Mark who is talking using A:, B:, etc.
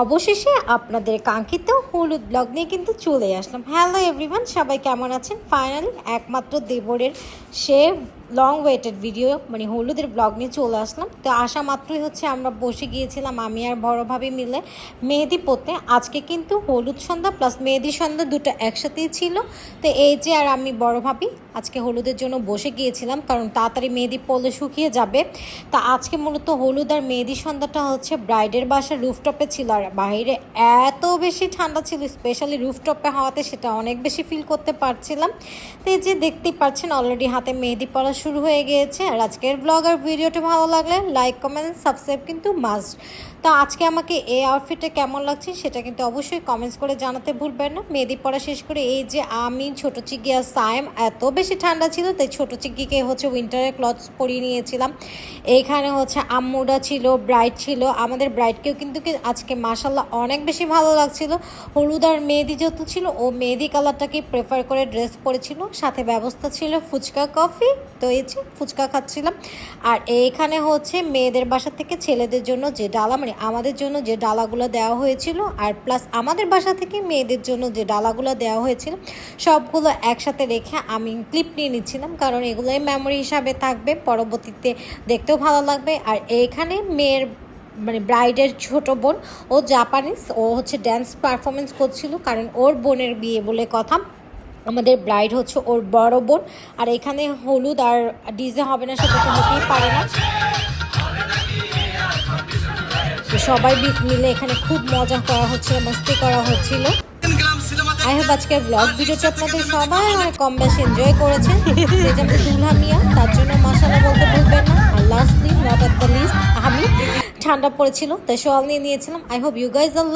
A: অবশেষে আপনাদের কাঙ্ক্ষিত হলুদ ব্লগ নিয়ে কিন্তু চলে আসলাম। হ্যালো এভরিওয়ান, সবাই কেমন আছেন? ফাইনালি একমাত্র দেবরের সে লং ওয়েটেড ভিডিও মানে হলুদের ব্লগ নিয়ে চলে আসলাম। তো আসা মাত্রই হচ্ছে আমরা বসে গিয়েছিলাম আমি আর বড় ভাবি মিলে মেহেদি পরতে। আজকে কিন্তু হলুদ সন্ধ্যা প্লাস মেহেদি সন্ধ্যা দুটো একসাথেই ছিল। তো এই যে আর আমি বড় ভাবি আজকে হলুদের জন্য বসে গিয়েছিলাম, কারণ তাড়াতাড়ি মেহেদি পরলে শুকিয়ে যাবে। তা আজকে মূলত হলুদ আর মেহেদি সন্ধ্যাটা হচ্ছে ব্রাইডের বাসার রুফটপে ছিল, আর বাইরে এত বেশি ঠান্ডা ছিল, স্পেশালি রুফটপে হওয়াতে সেটা অনেক বেশি ফিল করতে পারছিলাম। তো এই যে দেখতেই পাচ্ছেন অলরেডি হাতে মেহেদি পরা শুরু হয়ে গিয়েছে। আর আজকের ব্লগ আর ভিডিওটি ভালো লাগলে লাইক কমেন্ট সাবস্ক্রাইব কিন্তু মাস্ট। তো আজকে আমাকে এই আউটফিটে কেমন লাগছে সেটা কিন্তু অবশ্যই কমেন্টস করে জানাতে ভুলবেন না। মেহেদি পরা শেষ করে এই যে আমি ছোট চিকি আর সায়েম, এত বেশি ঠান্ডা ছিল তাই ছোট চিকিকে হচ্ছে উইন্টারের ক্লথস পরিয়ে নিয়েছিলাম। এইখানে হচ্ছে আম্মুরা ছিল, ব্রাইড ছিল, আমাদের ব্রাইডকেও কিন্তু আজকে মাশাল্লাহ অনেক বেশি ভালো লাগছিল। হলুদ আর মেহেদি যেহেতু ছিল, ও মেহেদি কালারটাকে প্রেফার করে ড্রেস পরেছিল, সাথে ব্যবস্থা ছিল ফুচকা কফি। তো এই যে ফুচকা খাচ্ছিলাম। আর এইখানে হচ্ছে মেয়েদের বাসা থেকে ছেলেদের জন্য যে ডালা মানে আমাদের জন্য যে ডালাগুলো দেওয়া হয়েছিল, আর প্লাস আমাদের বাসা থেকে মেয়েদের জন্য যে ডালাগুলো দেওয়া হয়েছিল সবগুলো একসাথে রেখে আমি ক্লিপ নিয়ে নিচ্ছিলাম, কারণ এগুলোই মেমোরি হিসাবে থাকবে, পরবর্তীতে দেখতেও ভালো লাগবে। আর এইখানে মেয়ের মানে ব্রাইডের ছোট বোন, ও জাপানিজ, ও হচ্ছে ড্যান্স পারফরমেন্স করছিল, কারণ ওর বোনের বিয়ে বলে কথা। আমাদের ব্রাইড হচ্ছে ওর বড় বোন। আর এখানে হলুদ আর ডিজে হবে না সেটা তো হতেই পারে না। তো সবাই মিলে এখানে খুব মজা করা হচ্ছিল, মস্তি করা হচ্ছিল। আই হোপ আজকের ব্লগ ভিডিওটি আপনাদের সবাই অনেক কম বেশি এনজয় করেছেন। সেই জন্য দুলহা মিয়া তার জন্য মাশাআল্লাহ বলতে ভুলবেন না। আর lastly not at the list, আমি ঠান্ডা পড়েছিল তাই শল নিয়ে নিয়েছিলাম। I hope you guys R